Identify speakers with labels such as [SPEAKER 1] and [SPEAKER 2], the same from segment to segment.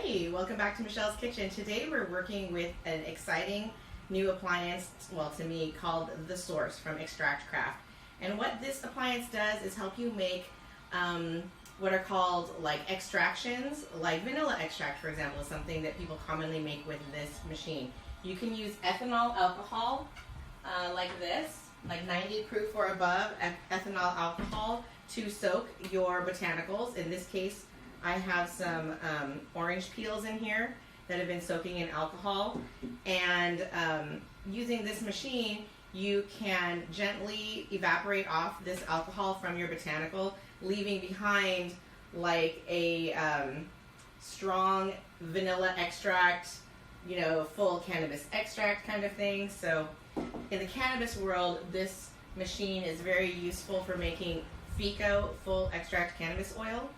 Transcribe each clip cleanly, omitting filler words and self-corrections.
[SPEAKER 1] Hi, welcome back to Michelle's Kitchen. Today we're working with an exciting new appliance, well to me, called The Source from ExtractCraft. And what this appliance does is help you make what are called like extractions, like vanilla extract, for example, is something that people commonly make with this machine. You can use ethanol alcohol like this, like 90 proof or above ethanol alcohol to soak your botanicals. In this case, I have some orange peels in here that have been soaking in alcohol, and using this machine you can gently evaporate off this alcohol from your botanical, leaving behind like a strong vanilla extract, you know, full cannabis extract kind of thing. So in the cannabis world, this machine is very useful for making FICO, full extract cannabis oil.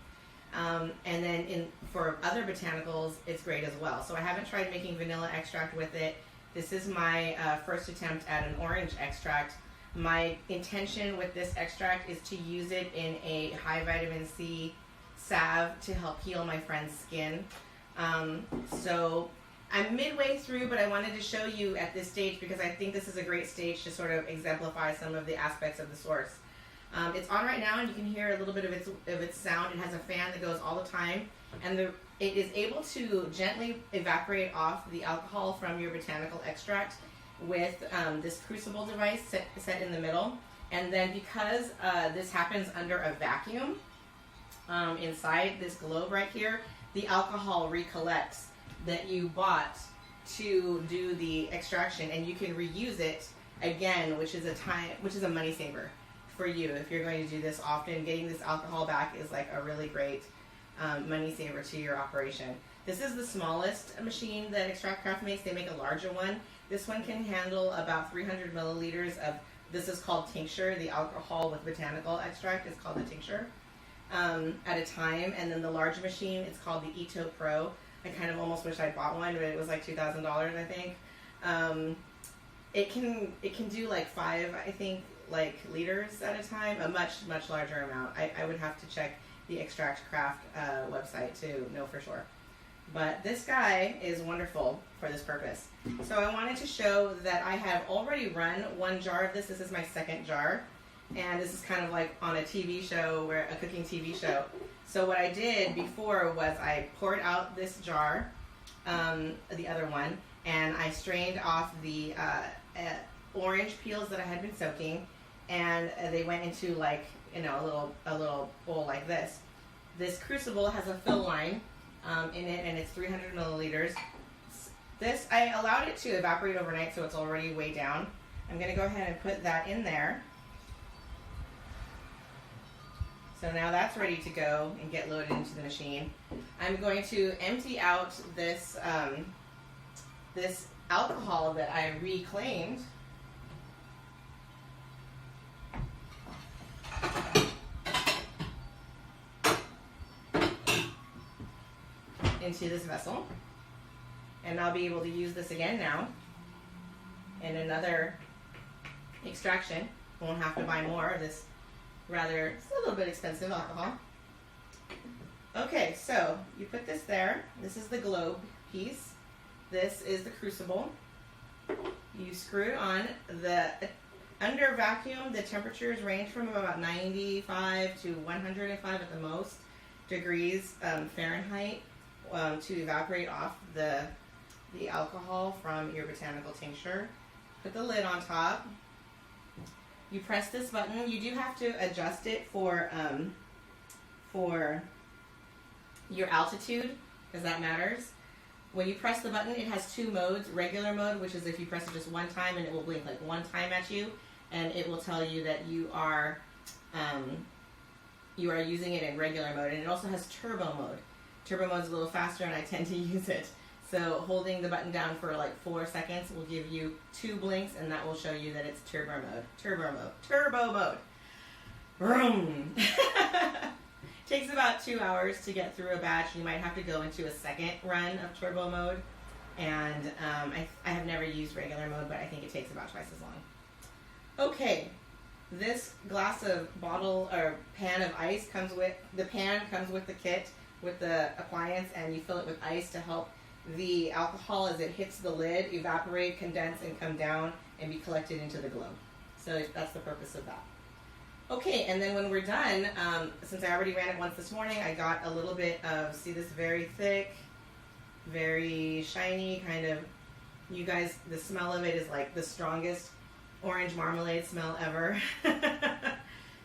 [SPEAKER 1] And then for other botanicals, it's great as well. So I haven't tried making vanilla extract with it. This is my first attempt at an orange extract. My intention with this extract is to use it in a high vitamin C salve to help heal my friend's skin. So I'm midway through, but I wanted to show you at this stage because I think this is a great stage to sort of exemplify some of the aspects of the source. It's on right now, and you can hear a little bit of its sound. It has a fan that goes all the time, and it is able to gently evaporate off the alcohol from your botanical extract with this crucible device set in the middle. And then because this happens under a vacuum inside this globe right here, the alcohol recollects that you bought to do the extraction, and you can reuse it again, which is a money saver for you. If you're going to do this often, getting this alcohol back is like a really great money saver to your operation. This is the smallest machine that ExtractCraft makes. They make a larger one. This one can handle about 300 milliliters of, this is called tincture, the alcohol with botanical extract is called the tincture, at a time. And then the large machine, it's called the Eto Pro. I kind of almost wish I bought one, but it was like $2,000, I think. It can do like 5, I think, like liters at a time, a much larger amount. I would have to check the ExtractCraft website to know for sure. But this guy is wonderful for this purpose. So I wanted to show that I have already run one jar of this. This is my second jar, and this is kind of like on a TV show, a cooking TV show. So what I did before was I poured out this jar, the other one, and I strained off the orange peels that I had been soaking, and they went into like, you know, a little bowl like this. This crucible has a fill line in it, and it's 300 milliliters. This, I allowed it to evaporate overnight, so it's already way down. I'm going to go ahead and put that in there. So now that's ready to go and get loaded into the machine. I'm going to empty out this this alcohol that I reclaimed. Into this vessel, and I'll be able to use this again now in another extraction. Won't have to buy more of this it's a little bit expensive alcohol. Okay, so you put this there. This is the globe piece. This is the crucible. You screw it on. Under vacuum, the temperatures range from about 95 to 105 at the most degrees Fahrenheit to evaporate off the alcohol from your botanical tincture. Put the lid on top. You press this button. You do have to adjust it for your altitude, because that matters. When you press the button, it has 2 modes. Regular mode, which is if you press it just one time and it will blink like one time at you, and it will tell you that you are using it in regular mode. And it also has turbo mode. Turbo mode is a little faster, and I tend to use it. So holding the button down for like 4 seconds will give you 2 blinks, and that will show you that it's turbo mode. Turbo mode. Turbo mode. Vroom. Takes about 2 hours to get through a batch. You might have to go into a second run of turbo mode. And I have never used regular mode, but I think it takes about twice as long. Okay. This glass of bottle or pan of ice comes with the kit. with the appliance, and you fill it with ice to help the alcohol as it hits the lid evaporate, condense, and come down and be collected into the globe. So that's the purpose of that. Okay, and then when we're done, since I already ran it once this morning, I got a little bit of, see this very thick, very shiny kind of, you guys, the smell of it is like the strongest orange marmalade smell ever.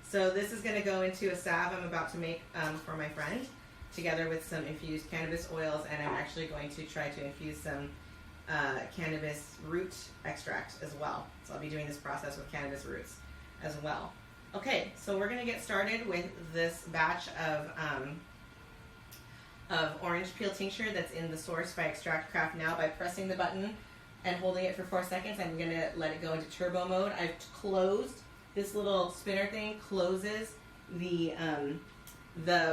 [SPEAKER 1] So this is going to go into a salve I'm about to make for my friend, together with some infused cannabis oils, and I'm actually going to try to infuse some cannabis root extract as well. So I'll be doing this process with cannabis roots as well. Okay, so we're going to get started with this batch of orange peel tincture that's in the Source by ExtractCraft now. By pressing the button and holding it for 4 seconds, I'm going to let it go into turbo mode. I've closed, this little spinner thing closes the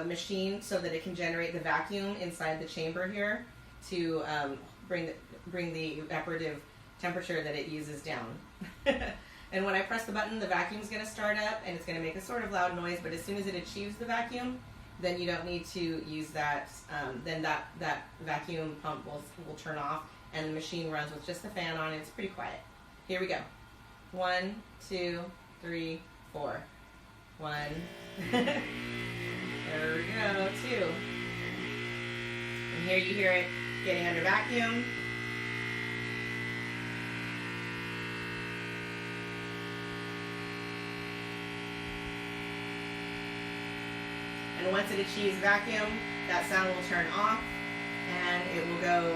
[SPEAKER 1] machine so that it can generate the vacuum inside the chamber here to bring the evaporative temperature that it uses down. And when I press the button, the vacuum's going to start up, and it's going to make a sort of loud noise, but as soon as it achieves the vacuum, then you don't need to use that, then that vacuum pump will turn off, and the machine runs with just the fan on. It's pretty quiet. Here we go. 1, 2, 3, 4. 1. There we go. 2. And here you hear it getting under vacuum. And once it achieves vacuum, that sound will turn off, and it will go,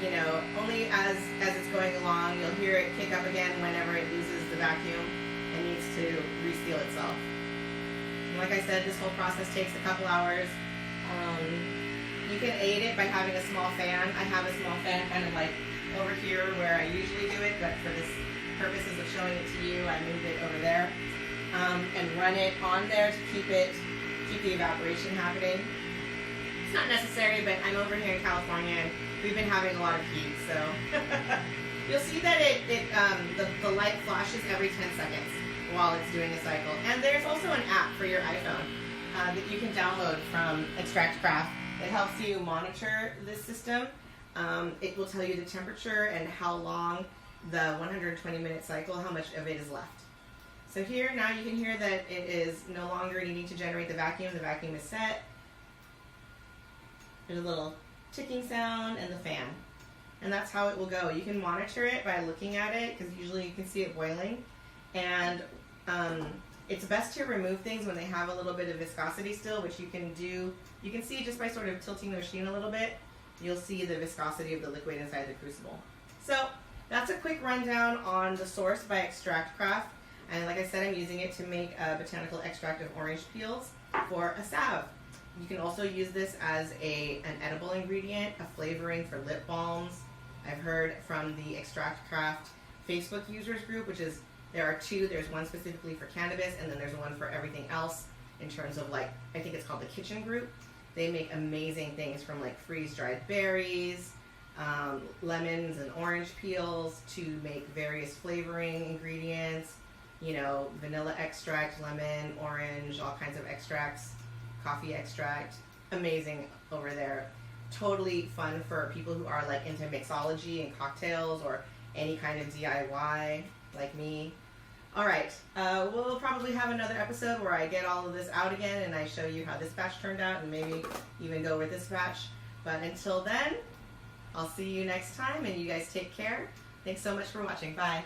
[SPEAKER 1] you know, only as it's going along. You'll hear it kick up again whenever it loses the vacuum and needs to reseal itself. And like I said, this whole process takes a couple hours. You can aid it by having a small fan. I have a small fan kind of like over here where I usually do it, but for this purposes of showing it to you, I moved it over there, and run it on there to keep the evaporation happening. It's not necessary, but I'm over here in California and we've been having a lot of heat, so you'll see that the light flashes every 10 seconds while it's doing a cycle. And there's also an app for your iPhone that you can download from ExtractCraft. It helps you monitor this system. It will tell you the temperature and how long the 120-minute cycle, how much of it is left. So here, now you can hear that it is no longer needing to generate the vacuum. The vacuum is set. There's a little ticking sound and the fan. And that's how it will go. You can monitor it by looking at it, because usually you can see it boiling. And it's best to remove things when they have a little bit of viscosity still, which you can do. You can see just by sort of tilting the machine a little bit, you'll see the viscosity of the liquid inside the crucible. So that's a quick rundown on the Source by ExtractCraft. And like I said, I'm using it to make a botanical extract of orange peels for a salve. You can also use this as an edible ingredient, a flavoring for lip balms. I've heard from the ExtractCraft Facebook users group, which is, there are two. There's one specifically for cannabis, and then there's one for everything else in terms of, like, I think it's called the kitchen group. They make amazing things from like freeze-dried berries, lemons and orange peels to make various flavoring ingredients. You know, vanilla extract, lemon, orange, all kinds of extracts, coffee extract. Amazing over there. Totally fun for people who are like into mixology and cocktails or any kind of DIY like me. All right, we'll probably have another episode where I get all of this out again and I show you how this batch turned out and maybe even go with this batch. But until then, I'll see you next time, and you guys take care. Thanks so much for watching. Bye.